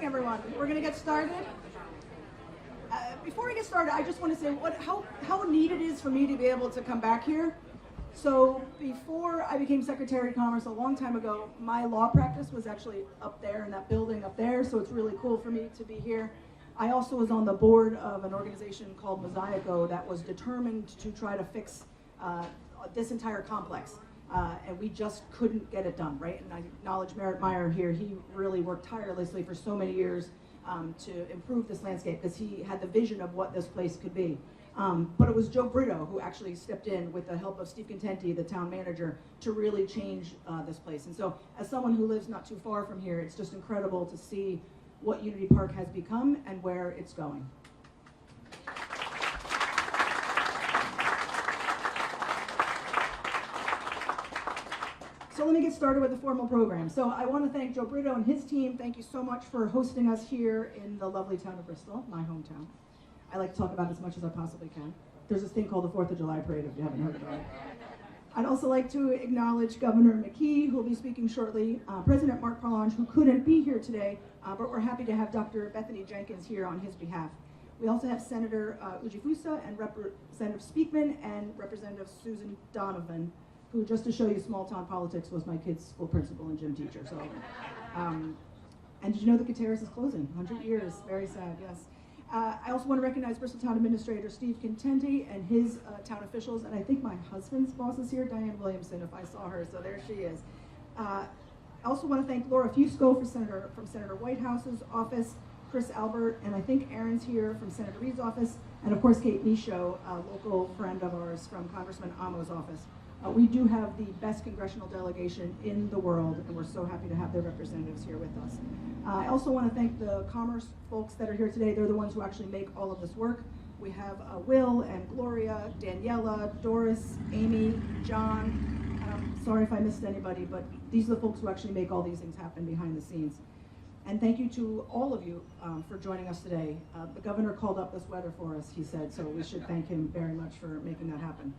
everyone. We're going to get started. Before we get started, I just want to say how neat it is for me to be able to come back here. So before I became Secretary of Commerce a long time ago, my law practice was actually up there in that building up there, so it's really cool for me to be here. I also was on the board of an organization called Mosaico that was determined to try to fix this entire complex. And we just couldn't get it done, right? And I acknowledge Merritt Meyer here. He really worked tirelessly for so many years to improve this landscape because he had the vision of what this place could be. But it was Joe Brito who actually stepped in with the help of Steve Contenti, the town manager, to really change this place. And so as someone who lives not too far from here, it's just incredible to see what Unity Park has become and where it's going. So let me get started with the formal program. So I want to thank Joe Brito and his team. Thank you so much for hosting us here in the lovely town of Bristol, my hometown. I like to talk about it as much as I possibly can. There's this thing called the 4th of July Parade, if you haven't heard about it. I'd also like to acknowledge Governor McKee, who will be speaking shortly, President Mark Parlange, who couldn't be here today, but we're happy to have Dr. Bethany Jenkins here on his behalf. We also have Senator Ujifusa and Representative Speakman and Representative Susan Donovan, who, just to show you small town politics, was my kid's school principal and gym teacher. So, and did you know the Gutierrez is closing? 100 years, very sad, yes. I also want to recognize Bristol Town Administrator Steve Contenti and his town officials, and I think my husband's boss is here, Diane Williamson, if I saw her, so there she is. I also want to thank Laura Fusco from Senator Whitehouse's office, Chris Albert, and I think Aaron's here from Senator Reed's office, and of course Kate Michaud, a local friend of ours from Congressman Amo's office. We do have the best congressional delegation in the world, and we're so happy to have their representatives here with us. I also want to thank the Commerce folks that are here today. They're the ones who actually make all of this work. We have Will and Gloria, Daniela, Doris, Amy, John. I'm sorry if I missed anybody, but these are the folks who actually make all these things happen behind the scenes. And thank you to all of you for joining us today. The governor called up this weather for us, he said, so we should thank him very much for making that happen.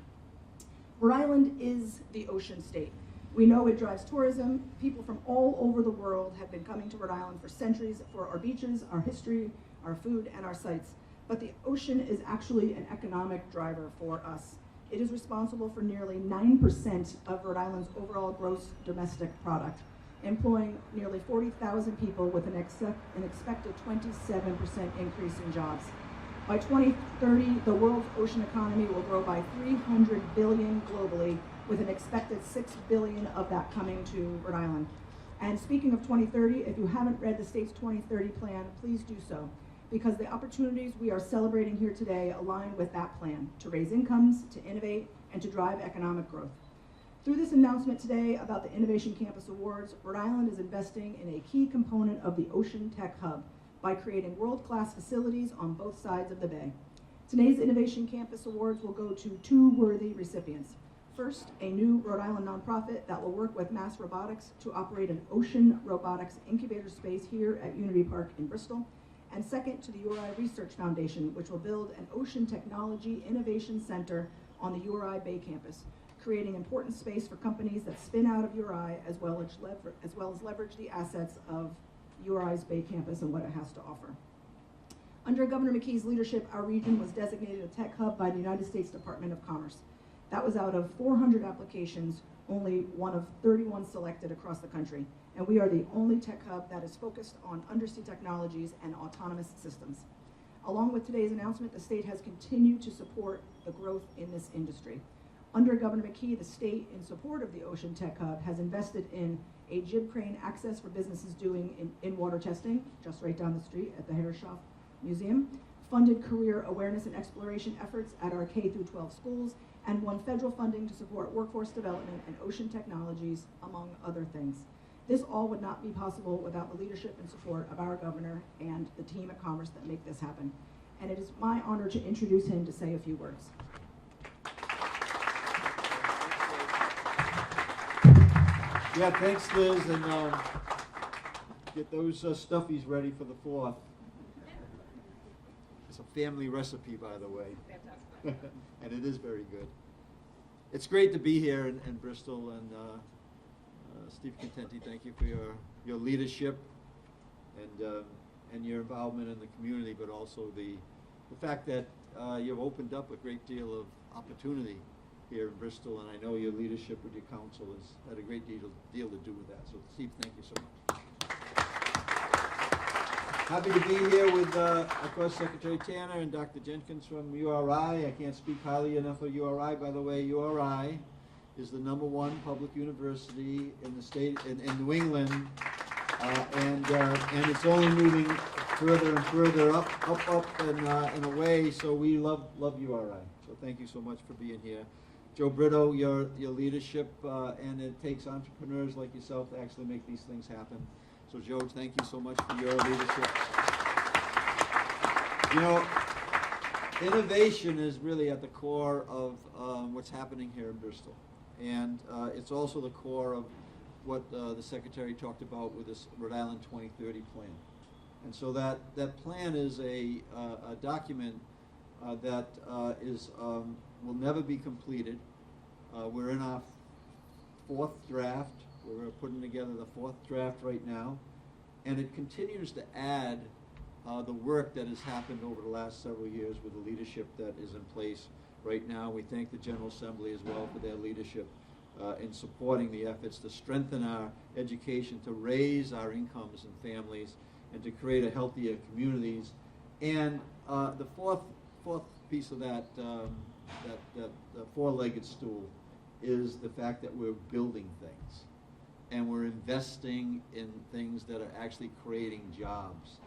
Rhode Island is the ocean state. We know it drives tourism. People from all over the world have been coming to Rhode Island for centuries for our beaches, our history, our food, and our sites. But the ocean is actually an economic driver for us. It is responsible for nearly 9% of Rhode Island's overall gross domestic product, employing nearly 40,000 people with an expected 27% increase in jobs. By 2030, the world's ocean economy will grow by $300 billion globally, with an expected $6 billion of that coming to Rhode Island. And speaking of 2030, if you haven't read the state's 2030 plan, please do so, because the opportunities we are celebrating here today align with that plan to raise incomes, to innovate, and to drive economic growth. Through this announcement today about the Innovation Campus Awards, Rhode Island is investing in a key component of the Ocean Tech Hub by creating world-class facilities on both sides of the bay. Today's Innovation Campus Awards will go to 2 worthy recipients. First, a new Rhode Island nonprofit that will work with Mass Robotics to operate an ocean robotics incubator space here at Unity Park in Bristol. And second, to the URI Research Foundation, which will build an ocean technology innovation center on the URI Bay campus, creating important space for companies that spin out of URI as well as leverage the assets of URI's Bay campus and what it has to offer. Under Governor McKee's leadership, our region was designated a tech hub by the United States Department of Commerce. That was out of 400 applications, only one of 31 selected across the country. And we are the only tech hub that is focused on undersea technologies and autonomous systems. Along with today's announcement, the state has continued to support the growth in this industry. Under Governor McKee, the state, in support of the Ocean Tech Hub, has invested in a jib crane access for businesses doing in-water testing, just right down the street at the Herreshoff Museum, funded career awareness and exploration efforts at our K-12 schools, and won federal funding to support workforce development and ocean technologies, among other things. This all would not be possible without the leadership and support of our governor and the team at Commerce that make this happen. And it is my honor to introduce him to say a few words. Yeah, thanks, Liz, and get those stuffies ready for the 4th. It's a family recipe, by the way. Fantastic. And it is very good. It's great to be here in Bristol, and Steve Contenti, thank you for your leadership. And and your involvement in the community, but also the fact that you've opened up a great deal of opportunity here in Bristol, and I know your leadership with your council has had a great deal to do with that. So Steve, thank you so much. Happy to be here with, of course, Secretary Tanner and Dr. Jenkins from URI. I can't speak highly enough of URI. By the way, URI is the #1 public university in the state, in New England, and it's only moving further and further up and away. So we love URI. So thank you so much for being here. Joe Brito, your leadership, and it takes entrepreneurs like yourself to actually make these things happen. So Joe, thank you so much for your leadership. You know, innovation is really at the core of what's happening here in Bristol. And it's also the core of what the Secretary talked about with this Rhode Island 2030 plan. And so that plan is a document that will never be completed. We're in our 4th draft. We're putting together the 4th draft right now. And it continues to add the work that has happened over the last several years with the leadership that is in place right now. We thank the General Assembly as well for their leadership in supporting the efforts to strengthen our education, to raise our incomes and families, and to create a healthier communities. And the fourth piece of that, the four-legged stool, is the fact that we're building things. And we're investing in things that are actually creating jobs.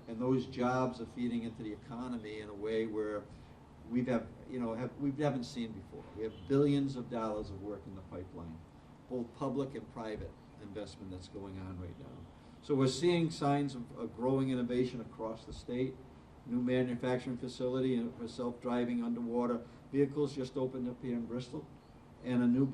And those jobs are feeding into the economy in a way where we haven't seen before. We have billions of dollars of work in the pipeline, both public and private investment that's going on right now. So we're seeing signs of growing innovation across the state. New manufacturing facility for self-driving underwater vehicles just opened up here in Bristol, and a new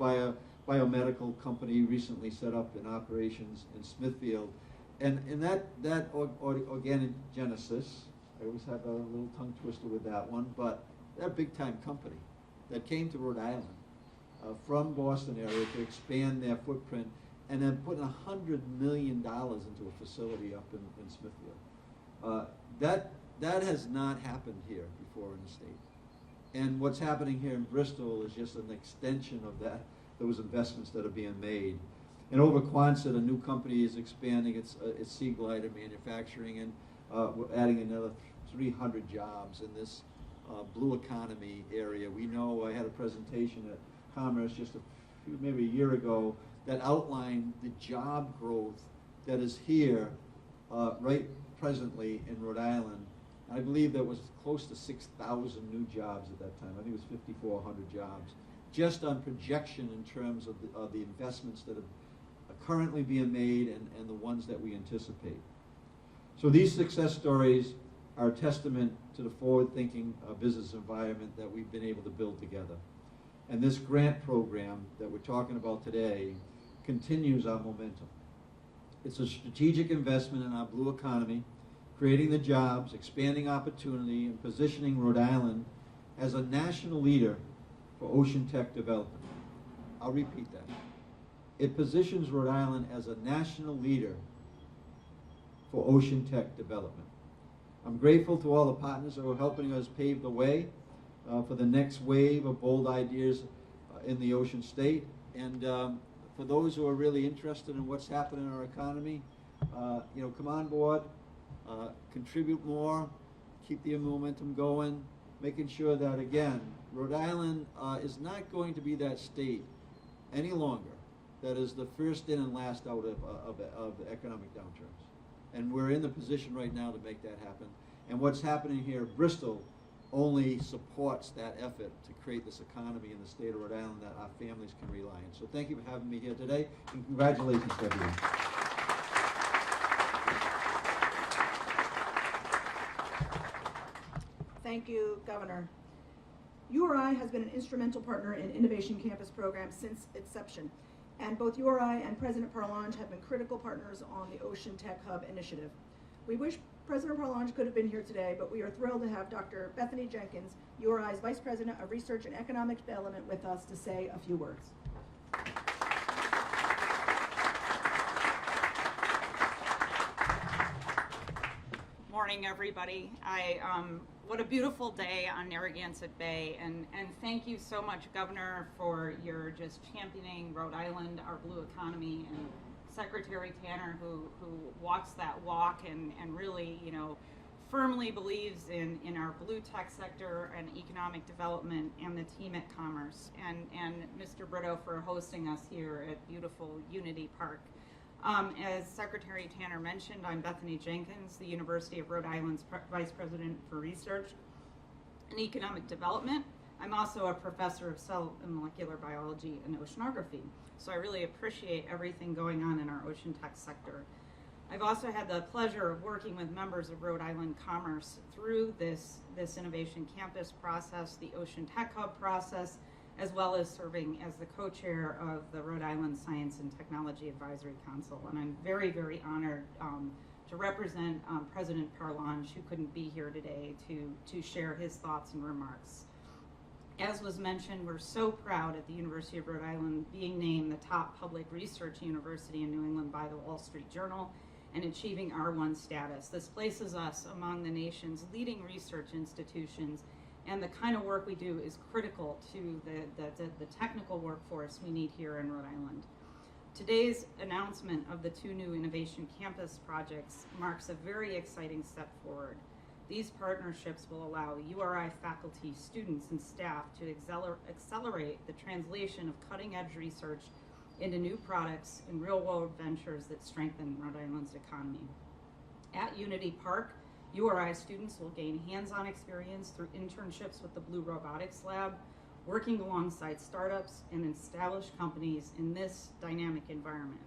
biomedical company recently set up in operations in Smithfield. And that Organogenesis, I always have a little tongue twister with that one, but they're a big-time company that came to Rhode Island from Boston area to expand their footprint, and then putting $100 million into a facility up in Smithfield. That has not happened here before in the state. And what's happening here in Bristol is just an extension of those investments that are being made. And over Quonset, a new company is expanding its sea glider manufacturing, and we're adding another 300 jobs in this blue economy area. We know I had a presentation at Commerce just maybe a year ago that outlined the job growth that is here right presently in Rhode Island. I believe there was close to 6,000 new jobs at that time. I think it was 5,400 jobs, just on projection in terms of the investments that are currently being made and the ones that we anticipate. So these success stories are a testament to the forward-thinking business environment that we've been able to build together. And this grant program that we're talking about today continues our momentum. It's a strategic investment in our blue economy, creating the jobs, expanding opportunity, and positioning Rhode Island as a national leader for ocean tech development. I'll repeat that. It positions Rhode Island as a national leader for ocean tech development. I'm grateful to all the partners who are helping us pave the way for the next wave of bold ideas in the ocean state. And for those who are really interested in what's happening in our economy, come on board, contribute more, keep the momentum going, making sure that, again, Rhode Island is not going to be that state any longer that is the first in and last out of the economic downturns. And we're in the position right now to make that happen. And what's happening here in Bristol only supports that effort to create this economy in the state of Rhode Island that our families can rely on. So thank you for having me here today, and congratulations to everyone. Thank you, Governor. URI has been an instrumental partner in Innovation Campus program since inception, and both URI and President Parlange have been critical partners on the Ocean Tech Hub initiative. We wish President Parlange could have been here today, but we are thrilled to have Dr. Bethany Jenkins, URI's Vice President of Research and Economic Development, with us to say a few words. morning, everybody. What a beautiful day on Narragansett Bay, and thank you so much, Governor, for your just championing Rhode Island, our blue economy, and Secretary Tanner, who walks that walk and really, firmly believes in our blue tech sector and economic development, and the team at Commerce, and Mr. Brito for hosting us here at beautiful Unity Park. As Secretary Tanner mentioned, I'm Bethany Jenkins, the University of Rhode Island's Vice President for Research and Economic Development. I'm also a professor of cell and molecular biology and oceanography, so I really appreciate everything going on in our ocean tech sector. I've also had the pleasure of working with members of Rhode Island Commerce through this Innovation Campus process, the Ocean Tech Hub process, as well as serving as the co-chair of the Rhode Island Science and Technology Advisory Council. And I'm very, very honored to represent President Parlange, who couldn't be here today, to share his thoughts and remarks. As was mentioned, we're so proud at the University of Rhode Island being named the top public research university in New England by the Wall Street Journal and achieving R1 status. This places us among the nation's leading research institutions, and the kind of work we do is critical to the technical workforce we need here in Rhode Island. Today's announcement of the 2 new Innovation Campus projects marks a very exciting step forward. These partnerships will allow URI faculty, students, and staff to accelerate the translation of cutting-edge research into new products and real-world ventures that strengthen Rhode Island's economy. At Unity Park, URI students will gain hands-on experience through internships with the Blue Robotics Lab, working alongside startups and established companies in this dynamic environment.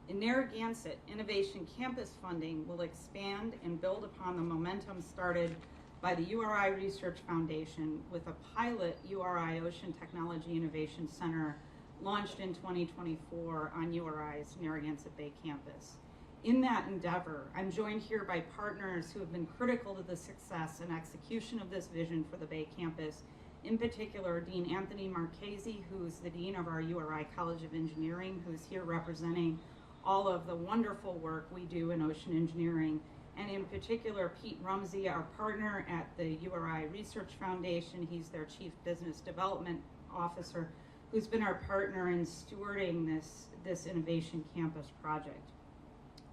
In Narragansett, Innovation Campus funding will expand and build upon the momentum started by the URI Research Foundation with a pilot URI Ocean Technology Innovation Center launched in 2024 on URI's Narragansett Bay campus. In that endeavor, I'm joined here by partners who have been critical to the success and execution of this vision for the Bay campus, in particular Dean Anthony Marchese, who's the Dean of our URI College of Engineering, who's here representing all of the wonderful work we do in ocean engineering, and in particular Pete Rumsey, our partner at the URI Research Foundation. He's their Chief Business Development Officer, who's been our partner in stewarding this Innovation Campus project.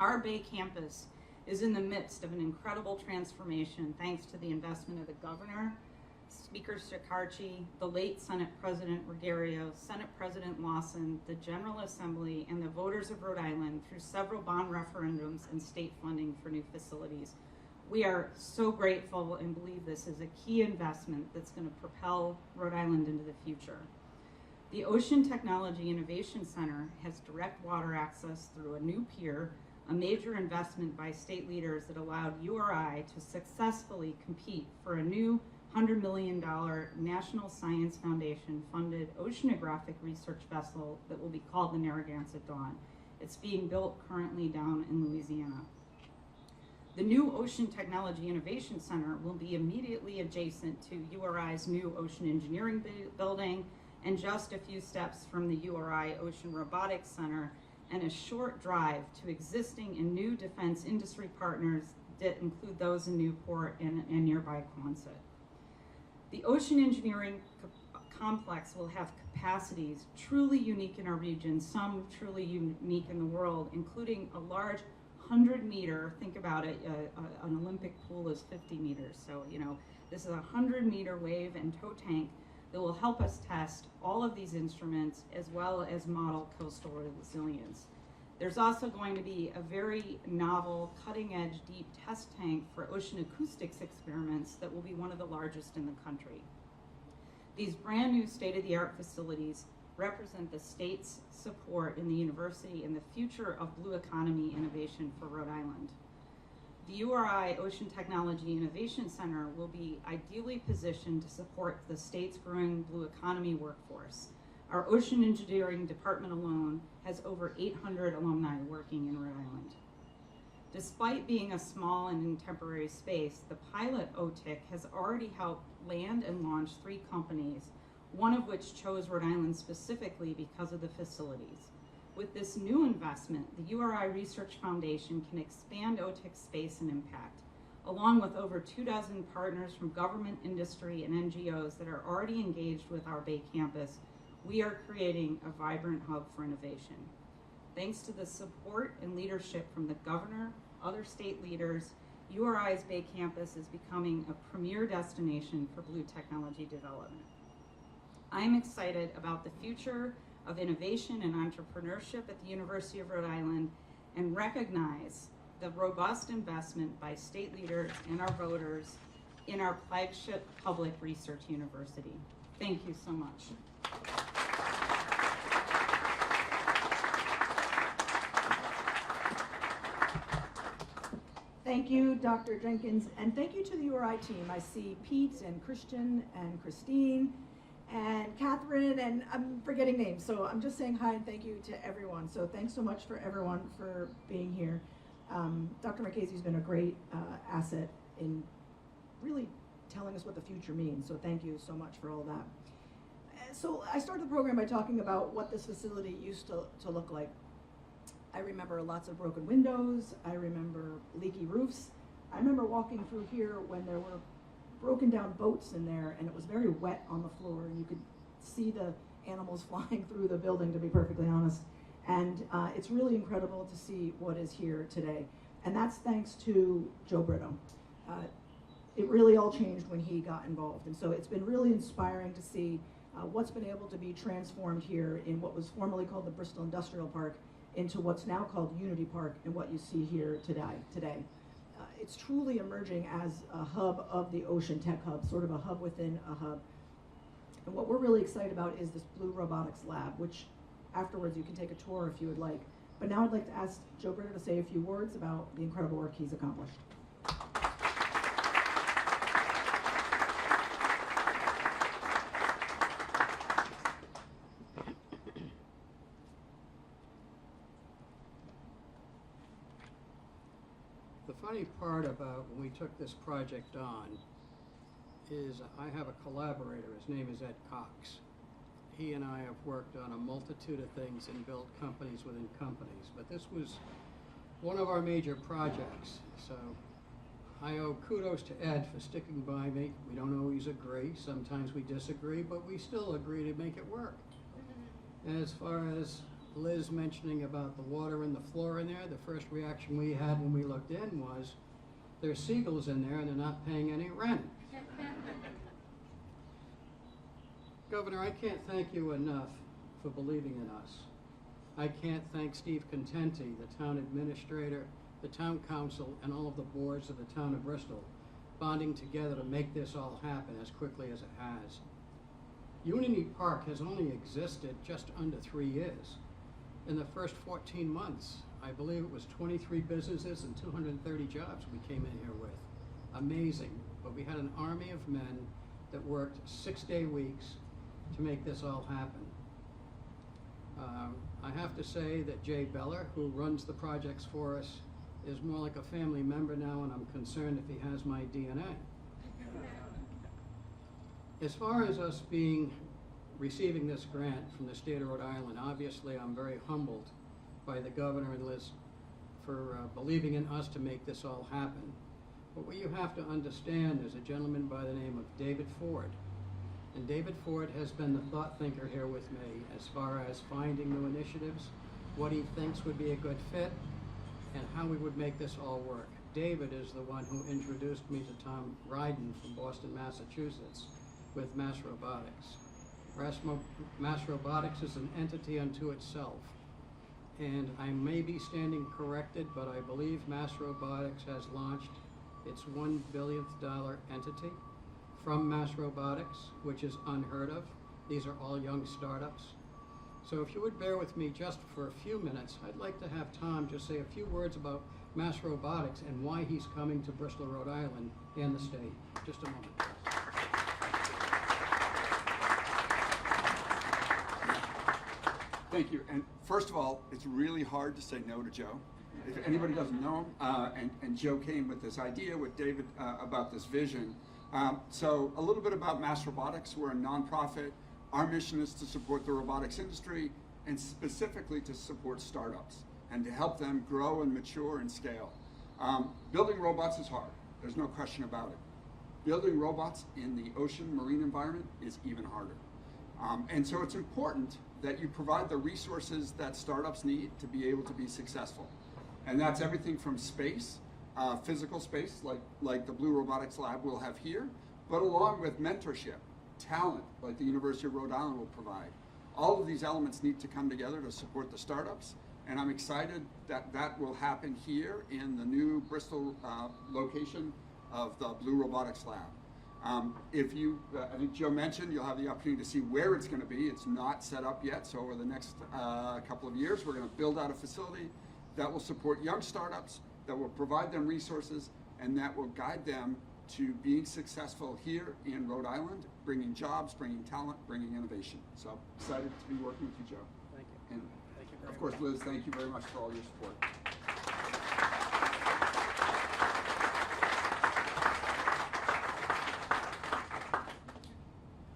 Our Bay campus is in the midst of an incredible transformation thanks to the investment of the Governor, Speaker Shekarchi, the late Senate President Ruggiero, Senate President Lawson, the General Assembly, and the voters of Rhode Island through several bond referendums and state funding for new facilities. We are so grateful and believe this is a key investment that's going to propel Rhode Island into the future. The Ocean Technology Innovation Center has direct water access through a new pier, a major investment by state leaders that allowed URI to successfully compete for a new $100 million National Science Foundation funded oceanographic research vessel that will be called the Narragansett Dawn. It's being built currently down in Louisiana. The new Ocean Technology Innovation Center will be immediately adjacent to URI's new Ocean Engineering building and just a few steps from the URI Ocean Robotics Center, and a short drive to existing and new defense industry partners that include those in Newport and nearby Quonset. The Ocean Engineering Complex will have capacities truly unique in our region, some truly unique in the world, including a large 100-meter, think about it, an Olympic pool is 50 meters, so this is a 100-meter wave and tow tank that will help us test all of these instruments as well as model coastal resilience. There's also going to be a very novel, cutting-edge deep test tank for ocean acoustics experiments that will be one of the largest in the country. These brand new state-of-the-art facilities represent the state's support in the university and the future of blue economy innovation for Rhode Island. The URI Ocean Technology Innovation Center will be ideally positioned to support the state's growing blue economy workforce. Our ocean engineering department alone has over 800 alumni working in Rhode Island. Despite being a small and in temporary space, the pilot OTIC has already helped land and launch 3 companies, one of which chose Rhode Island specifically because of the facilities. With this new investment, the URI Research Foundation can expand OTIC's space and impact. along with over 24 partners from government, industry, and NGOs that are already engaged with our Bay campus, we are creating a vibrant hub for innovation. Thanks to the support and leadership from the governor, other state leaders, URI's Bay campus is becoming a premier destination for blue technology development. I'm excited about the future of innovation and entrepreneurship at the University of Rhode Island and recognize the robust investment by state leaders and our voters in our flagship public research university. Thank you so much. Thank you, Dr. Jenkins, and thank you to the URI team. I see Pete and Christian and Christine and Catherine, and I'm forgetting names, so I'm just saying hi and thank you to everyone. So thanks so much for everyone for being here. Dr. McKay's been a great asset in really telling us what the future means, so thank you so much for all that. So I started the program by talking about what this facility used to look like. I remember lots of broken windows, I remember leaky roofs. I remember walking through here when there were broken down boats in there and it was very wet on the floor and you could see the animals flying through the building, to be perfectly honest. And it's really incredible to see what is here today. And that's thanks to Joe Brito. It really all changed when he got involved. And so it's been really inspiring to see what's been able to be transformed here in what was formerly called the Bristol Industrial Park into what's now called Unity Park and what you see here today. It's truly emerging as a hub of the Ocean Tech Hub, sort of a hub within a hub. And what we're really excited about is this Blue Robotics Lab, which afterwards you can take a tour if you would like. But now I'd like to ask Joe Brito to say a few words about the incredible work he's accomplished. The funny part about when we took this project on is I have a collaborator. His name is Ed Cox. He and I have worked on a multitude of things and built companies within companies, but this was one of our major projects. So I owe kudos to Ed for sticking by me. We don't always agree. Sometimes we disagree, but we still agree to make it work. And as far as Liz mentioning about the water and the floor in there, the first reaction we had when we looked in was, there's seagulls in there and they're not paying any rent. Governor, I can't thank you enough for believing in us. I can't thank Steve Contenti, the town administrator, the town council, and all of the boards of the town of Bristol, bonding together to make this all happen as quickly as it has. Unity Park has only existed just under 3 years. In the first 14 months, I believe it was 23 businesses and 230 jobs we came in here with. Amazing, but we had an army of men that worked 6-day weeks to make this all happen. I have to say that Jay Beller, who runs the projects for us, is more like a family member now, and I'm concerned if he has my DNA. As far as us receiving this grant from the state of Rhode Island, obviously I'm very humbled by the governor and Liz for believing in us to make this all happen. But what you have to understand is a gentleman by the name of David Ford. And David Ford has been the thought thinker here with me as far as finding new initiatives, what he thinks would be a good fit, and how we would make this all work. David is the one who introduced me to Tom Ryden from Boston, Massachusetts, with Mass Robotics. Mass Robotics is an entity unto itself. And I may be standing corrected, but I believe Mass Robotics has launched its $1 billionth entity from Mass Robotics, which is unheard of. These are all young startups. So if you would bear with me just for a few minutes, I'd like to have Tom just say a few words about Mass Robotics and why he's coming to Bristol, Rhode Island and the state. Just a moment. Thank you. And first of all, it's really hard to say no to Joe. If anybody doesn't know him, and Joe came with this idea with David about this vision. So a little bit about Mass Robotics. We're a nonprofit. Our mission is to support the robotics industry and specifically to support startups and to help them grow and mature and scale. Building robots is hard. There's no question about it. Building robots in the ocean marine environment is even harder. And so it's important that you provide the resources that startups need to be able to be successful. And that's everything from space, physical space, like the Blue Robotics Lab will have here, but along with mentorship, talent, like the University of Rhode Island will provide. All of these elements need to come together to support the startups, and I'm excited that that will happen here in the new Bristol location of the Blue Robotics Lab. If you, I think Joe mentioned, you'll have the opportunity to see where it's going to be. It's not set up yet, so over the next couple of years, we're going to build out a facility that will support young startups, that will provide them resources, and that will guide them to being successful here in Rhode Island, bringing jobs, bringing talent, bringing innovation. So excited to be working with you, Joe. Thank you. And Thank you very of course, Liz, thank you very much for all your support.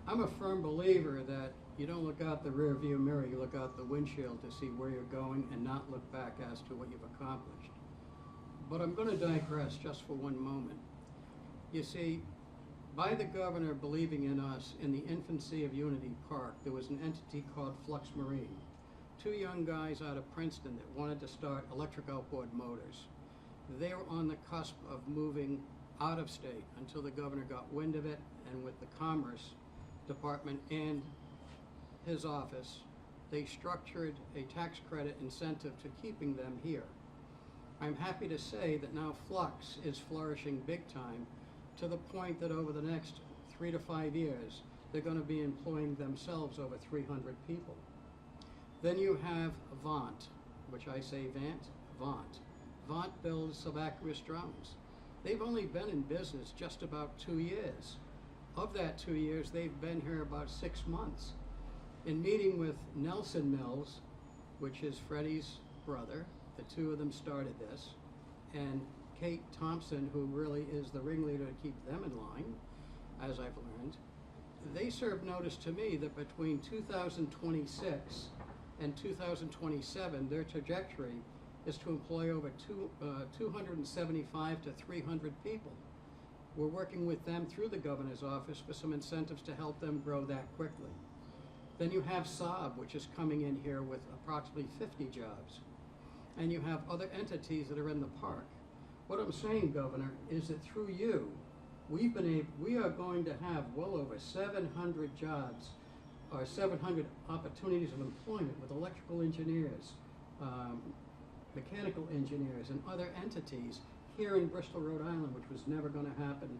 I'm a firm believer that you don't look out the rear view mirror, you look out the windshield to see where you're going and not look back as to what you've accomplished. But I'm going to digress just for one moment. You see, by the governor believing in us in the infancy of Unity Park, there was an entity called Flux Marine. Two young guys out of Princeton that wanted to start electric outboard motors. They were on the cusp of moving out of state until the governor got wind of it, and with the Commerce Department and his office, they structured a tax credit incentive to keeping them here. I'm happy to say that now Flux is flourishing big time, to the point that over the next 3 to 5 years, they're going to be employing themselves over 300 people. Then you have Vaunt, which I say Vaunt. Vaunt builds subaqueous drones. They've only been in business just about 2 years. Of that 2 years, they've been here about 6 months. In meeting with Nelson Mills, which is Freddie's brother, the two of them started this, and Kate Thompson, who really is the ringleader to keep them in line, as I've learned, they served notice to me that between 2026 and 2027, their trajectory is to employ over 275 to 300 people. We're working with them through the governor's office for some incentives to help them grow that quickly. Then you have Saab, which is coming in here with approximately 50 jobs. And you have other entities that are in the park. What I'm saying, Governor, is that through you, we are going to have well over 700 jobs, or 700 opportunities of employment with electrical engineers, mechanical engineers, and other entities here in Bristol, Rhode Island, which was never going to happen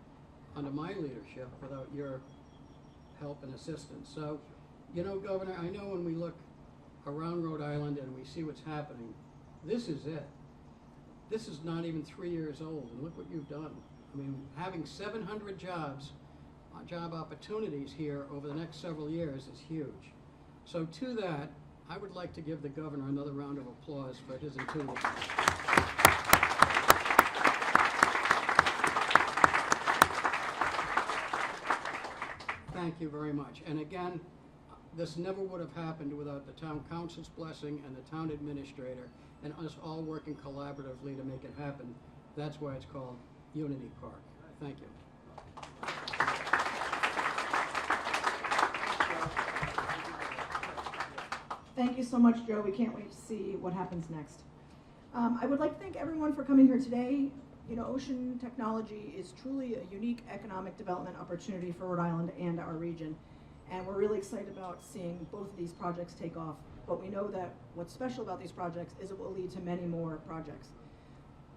under my leadership without your help and assistance. So, you know, Governor, I know when we look around Rhode Island and we see what's happening, this is it. This is not even 3 years old, and look what you've done. I mean, having 700 jobs, job opportunities here over the next several years is huge. So to that, I would like to give the governor another round of applause for his intuitive. Thank you very much. And again, this never would have happened without the town council's blessing and the town administrator and us all working collaboratively to make it happen. That's why it's called Unity Park. Thank you. Thank you so much, Joe. We can't wait to see what happens next. I would like to thank everyone for coming here today. You know, ocean technology is truly a unique economic development opportunity for Rhode Island and our region. And we're really excited about seeing both of these projects take off. But we know that what's special about these projects is it will lead to many more projects.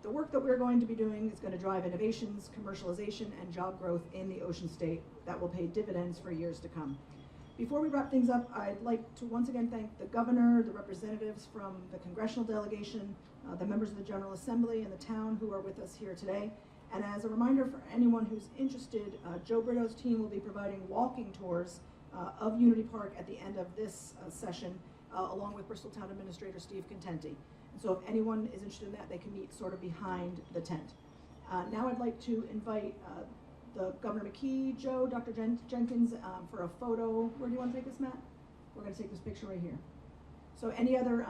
The work that we're going to be doing is going to drive innovations, commercialization, and job growth in the ocean state that will pay dividends for years to come. Before we wrap things up, I'd like to once again thank the governor, the representatives from the congressional delegation, the members of the General Assembly and the town who are with us here today. And as a reminder for anyone who's interested, Joe Brito's team will be providing walking tours of Unity Park at the end of this session, along with Bristol Town Administrator Steve Contenti. And so if anyone is interested in that, they can meet sort of behind the tent. Now I'd like to invite the Governor McKee, Joe, Dr. Jenkins for a photo. Where do you want to take this, Matt? We're going to take this picture right here. So any other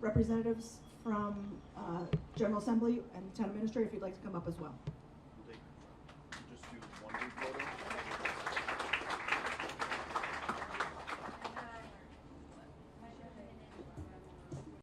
representatives from General Assembly and Town Administrator, if you'd like to come up as well.